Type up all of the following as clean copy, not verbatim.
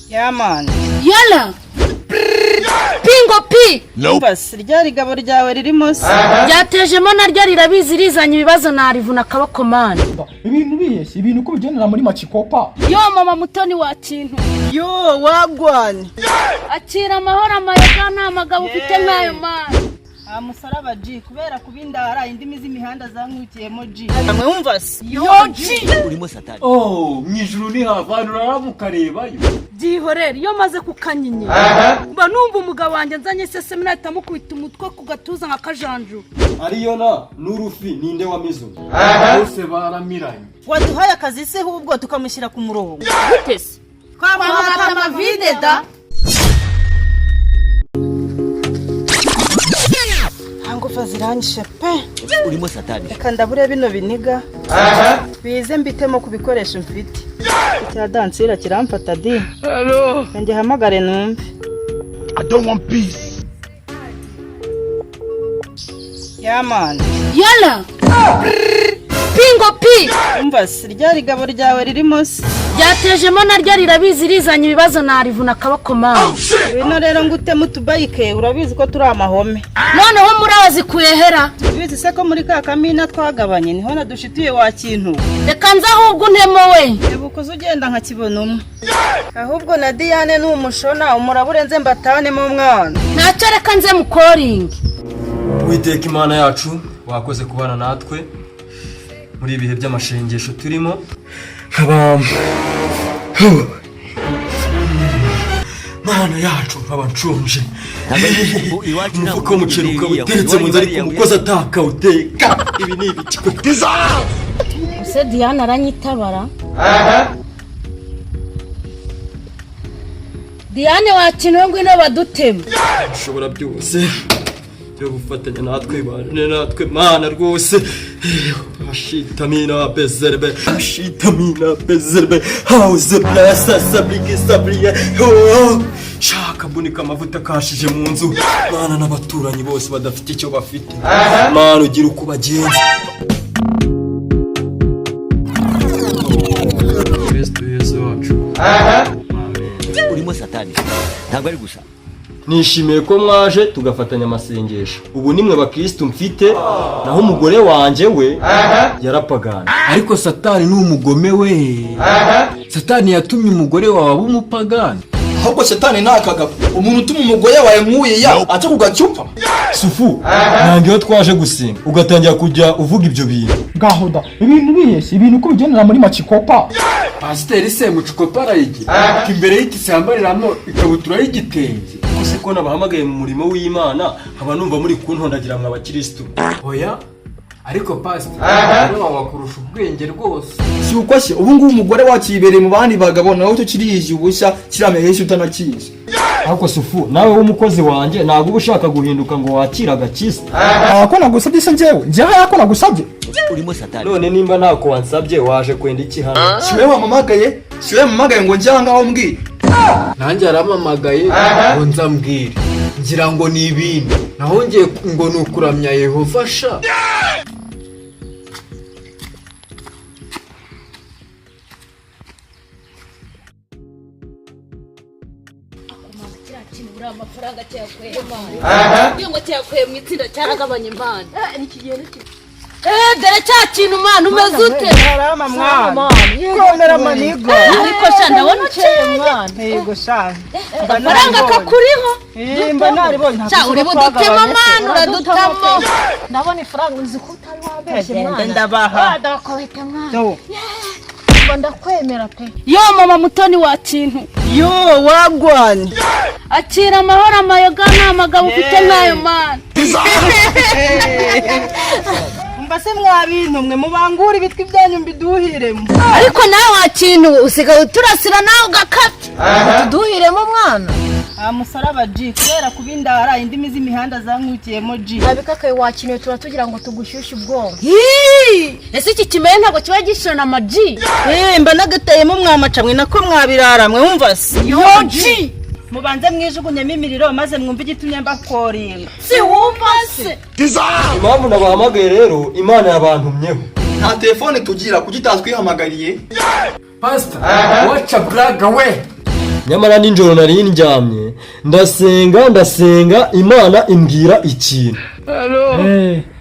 Yeah man. Yala. Pingo pi. Bas ryari gabo ryawe ririmo se. Ryatejemo naryo rirabizi rizanye ibibazo narivuna kabako man. Ibintu biyese ibintu ko bigendera muri macikopa. Yo mama mutoni wa kintu. Yo wagwani. Akira amahoro amayaga nta magabo ufite nkayo man. Musaraba G kubera kubindara indimi z'imihanda zankukiyemo G. Amwe wumva se. Yo G. Urimo satani. Oh, mwijuru ni havanura ramukarebayo. Dihorere iyo maze kukanyinya. Mba numva umugabo wanjye nzanye sese minahita mukubita umutwe ku gatuza nka kajanju. Ariyo na n'urufi ninde wamizo. Bose baramiranye. Waduhaye akazi se hubwo tukamushyira ku murongo. Gutese. Kwamuhata amavide da. Ngufa ziranyishe pe. Urimo satani. Reka ndabure bino biniga. Bize mbitemo kubikoresha mfite. Cya dansira kiramfata di. Hello. Nge hamagare numve. I don't want peace. Yeah man. Yala. Pingo pi. Umva se ryari gabo ryawe ririmo se. Ryatejemo naryo rirabizi rizanye ibibazo narivuna kabako man. Bino rero ngute mutubayike urabizi ko turi amahome. Noneho murazi kuyehera. Bizi se ko muri ka kamina twagabanye niho nadushituye wa kintu. Reka nza ahubwo ntemo we. Ebukoze ugenda nka kibona umwe. Ahubwo na Diane n'umushona umuraburenze mbatane mu mwana. Ntacyo reka nze mu calling. Witeka Imana yacu wakoze kubana natwe muri ibihe by'amashengesho turimo. Mana yacu abancunje. Umufuka w'umuceri ukaba uteretse mu nzara ariko umukozi atakawuteka. Ibi ni ibiki koko? Use Diane aranyitabara. Diane wakinwe ngwino badutema. Ushobora byose byo gufatanya natwe bane natwe Mana rwose. Ashitamina bezerbe. Hauze blasa sabliye. Shaka bunika amavuta kashije mu nzu. Mana n'abaturanyi bose badafite icyo bafite. Mana ugira uko bagenza. Kristo Yesu wacu. Urimo satani. Ntabwo ari gusa. Nishimiye ko mwaje tugafatanya amasengesho. Ubu nimwe bakristo mfite naho umugore wanje we yarapagana. Ariko satani ni umugome we. Satani yatumye umugore wawe umupagana. Ahubwo satani nakagabo umuntu utuma umugore wawe nkuye ya aca kugacyupa. Sufu nangeyo twaje gusenga ugatangira kujya uvuga ibyo bintu. Gahoda ibintu biyese ibintu ko bigendera muri macikopa. Pasiteri se mucikopa arayigi. Imbere y'itisambariramo ikabutura y'igitenge. Kose ko nabahamagaye mu murimo w'Imana haba numva muri kuntondagira mwa bakristo. Oya. Ariko pasiteri wakurusha ubwenge rwose. Si uko se ubu ngubu umugore wakibereye mu bandi bagabo nawe cyo kirije ubushya kiramehesha utanakizi. Ariko Sufu nawe w'umukozi wanje ntago ubushaka guhinduka ngo wakira agakiza. Ko nagusabye se njyewe ko nagusabye. Urimo satani. None nimba ntako wansabye waje kwenda iki hano? Siwe wamamagaye ngo njyanga aho mbwira. Nanjye aramamagaye ngo nzambwire. Ngira ngo ni ibintu. Naho ngiye ngo nukuramya Yehova sha. Amafaranga cyakuye iyo ngo cyakuye mu itsinda cyaragabanye impande dore cya kintu mana umeze ute Harama mwana. Komera manigo. ariko sha ndabona ukeye mwana Yego sha. amafaranga kakuriho Mba naribonye nta. cya uri budutema mana uradutamo ndabona ifaranga uzi ko utari wabeshye mwana Ndabaha. ndakubita mwana So. ndakwemera pe yo mama mutoni wa kintu Yo wagwani. akira amahoro amayoga nta magabo ufite nkayo mana Mbase mwabintu mwe mubangura ibitwi byanyu mbiduhiremo. ariko nawe wa kintu usigaye uturasira nawe ugakata tuduhiremo mwana Musaraba G kubera kubindara indimi z'imihanda zankukiyemo G. abikakaye wakinwe turatugira ngo tugushyushye ubwonko ese iki kimenye ntabwo kiba gishirana amaji Mba nagatayemo mwamacamwe nako mwabirara mwe wumva se. yo G Mubanze mwijugunyemo imiriro maze mwumve igitumye mbakoringa. si wumva se Impamvu nabahamagaye rero Imana yabantumyeho. Nta telefone tugira kuki tatwihamagariye. Pastor, wacha braga we. nyamara nijoro nari ndyamye ndasenga Imana imbwira ikintu.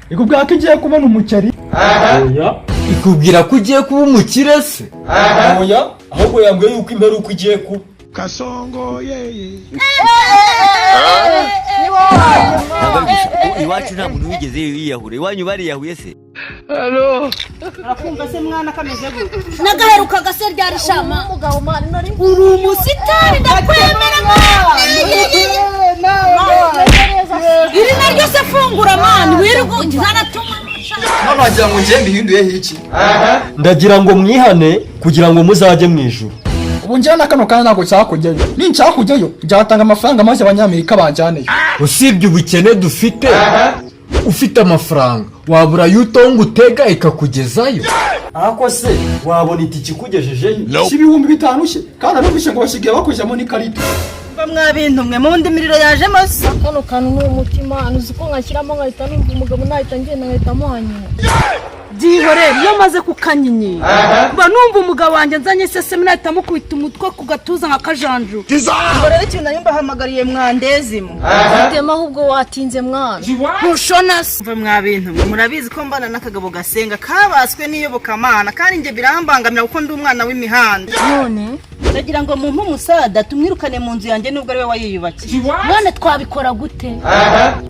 ikubwira ko igiye kubona umuceri. Oya, ikubwira ko ugiye kuba umukire se? oya, ahubwo yambwiye yuko imperuka igiye kuba. ntabwo ari gusa iwacu nta muntu wigeze yiyahura. Iwanyu bariyahuye se? arakumva se mwana kameze gute? nagaheruka gase ryari shama umugabo mwana nari uri umusitari ndakwemera iri naryo se fungura mani wirirwa ntanatuma None wagira ngo njye mbihinduyeho iki? Ndagira ngo mwihane kugira ngo muzajye mu ijuru. Ubu njyewe na kano kanya ntabwo nshaka kujyayo. Ninshaka kujyayo byatanga amafaranga maze abanyamerika banjyaneyo. Usibye ubukene dufite, ufite amafaranga wabura yutonga utega ikakugezayo. Ako se wabona itiki kugejejeyo? Si ibihumbi 5 she kandi arumvishe ngo basigaye bakujyamo n'ikarita. Mba mwabintu mwe mundi miriro yaje mase. kano kantu ni umutima nuzi ko nkashyiramo nkahita numva umugabo nahita ngenda nkahita muhanyura. byihorere iyo maze kukanyinyira mba numva umugabo wanjye nzanye seseme nahita mukubita umutwe ku gatuza nka kajanju. Ngo rero ikintu nari mbahamagariye mwandezimo. Tema ahubwo watinze mwana. ntushona se Mva mwabintu mwe murabizi ko mbana n'akagabo gasenga kabaswe n'iyobokamana kandi njye birambangamira kuko ndi umwana w'imihanda. None Ndagira ngo mumpe umusada tumwirukane mu nzu yanjye nubwo ari we wayiyubakiye. none twabikora gute?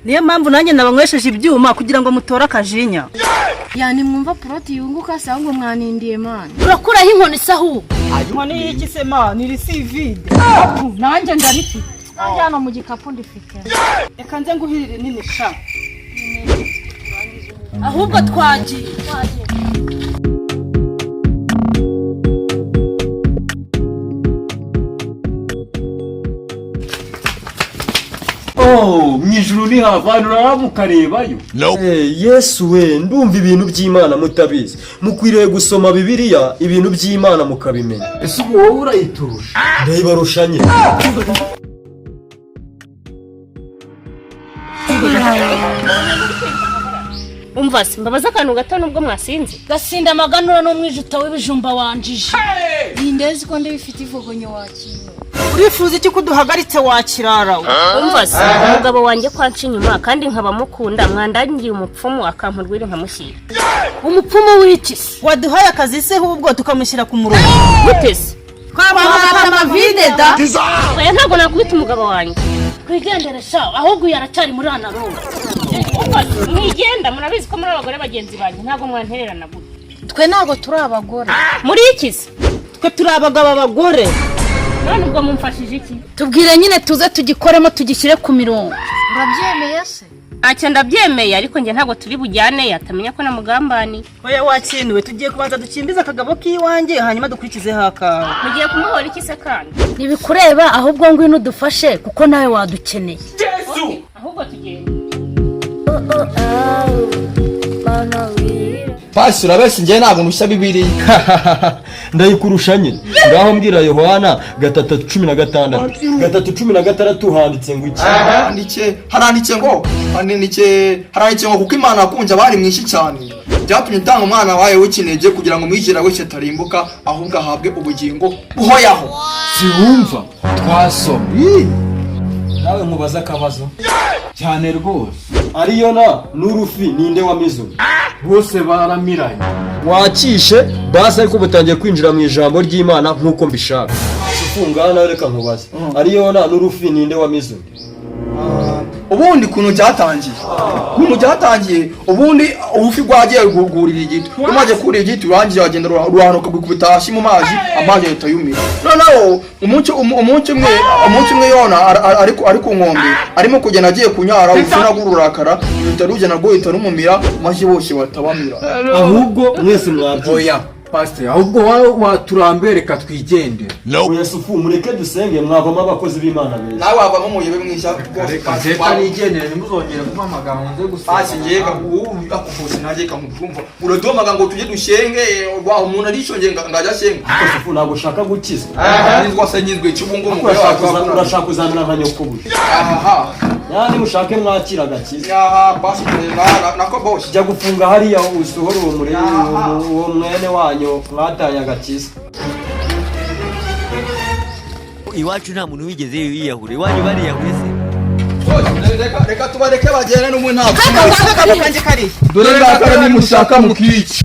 Niyo mpamvu nanjye nabanywesheje ibyuma kugira ngo mutore akajinya. Yani mwumva proti yunguka se ahubwo mwanindiye mana. urakuraho inkoni se ahubwo Inkoni y'iki se ma ni risivide. nanjye ndarifite Nanjye hano mu gikapu ndifite. Reka nze nguhirire nini sha. ahubwo twagiye Mwijuru ni havana uramukarebayo. Yesu we, ndumva ibintu by'Imana mutabizi. Mukwiriye gusoma Bibiliya ibintu by'Imana mukabimenya. Ese ubu wowe urayiturusha? Ndayibarusha nyine. umva se mbabaza akantu gato nubwo mwasinze. gasinda amaganura n'umwijuta w'ibijumba wanjije Nindezi ko ndabifite ivogonyo wakiwe. Urifuza iki kuduhagaritse wakirara? umva se umugabo wanjye kwanca inyuma kandi nkaba mukunda mwandangiye umupfumu akampurwira nkamushyira. umupfumu w'iki se Waduhaye akazi se ahubwo tukamushyira ku murongo. gute se? twabahaga amavide da oya ntabwo nakubita umugabo wanjye. twigendere sha ahubwo yaracyari muri anaronga. umva se mwigenda murabizi ko muri abagore bagenzi banjye ntabwo mwantererana gute. Twe ntago turi abagore. muri iki se? Twe turi abagabo abagore. none ubwo mumfashije iki? tubwire nyine tuze tugikoremo tugishyire ku mirongo. Urabyemeye se? ntacyo ndabyemeye ariko njye ntabwo turi bujyane atamenya ko namugambaniye. Oya wakinwe tugiye kubanza dukimbiza akagabo k'iwanjye hanyuma dukurikizeho akawe. mugiye kumuhora iki se kandi? ntibikureba ahubwo ngwino udufashe kuko nawe wadukeneye. ahubwo tugenda. Pasi urabese njye ntabwo ntushya Bibiliya. Ndayikurusha nyine. Ngaho mbwira Yohana 3:16. 3:16 handitse ngo iki? Haranditse ngo kuko Imana yakunze abari mwinshi cyane. Byatumye itanga umwana wayo w'ikinege kugira ngo mwizera wese atarimbuka ahubwo ahabwe ubugingo buhoyaho. Siwumva twasomye. Nawe nkubaza akabazo. Cyane rwose. Ariyona n'urufi ninde wamizo? Bose baramiranye. Wakishe basi ariko butangiye kwinjira mu ijambo ry'Imana nkuko mbishaka. Ufunga nawe reka nkubaze. Ariyona n'urufi ninde wamizo? Ubundi kuntu byatangiye ubundi urufi rwagiye gugurira igiti umaze kurira igiti urangiye agenda ruhanuka gukubita hasi mu mazi amazi ahita yumira. Noneho umunsi umwe Yona ari ku nkombe arimo kugenda agiye kunyara ufuna gururakara uhita rugena rwo uhita rumumira maze bose batabamira. Ahubwo mwese mwabyoya. Pastor ahubwo waturambe reka twigendere. Oya sufu mureke dusenge mwavamo abakozi b'Imana beza. Nawe wavamo umuyebe mwisha rwose Reka nigendere nimuzongere kumamagara nze gusa. Asi njyega uwumva kufuza najyeka mukumva uradomaga ngo tujye dushenge wa umuntu arishonge ngajya shenga. Sufu ntabwo ushaka gukiza. Nizwa se nyizwe cyubungo mu urashaka kuzamira nka nyokobuje. Aha. Yani mushake mwakira agakiza. Aha basi nako boss. Jya gufunga hariya usohora uwo murebe uwo mwene wanyu mwataye agakiza. iwacu nta muntu wigeze yiyahura iwanyu bariyahuye se reka tubareke bagende n'ubu ntabwo Kaka kanjye kariya. dore ngakara nimushaka mukica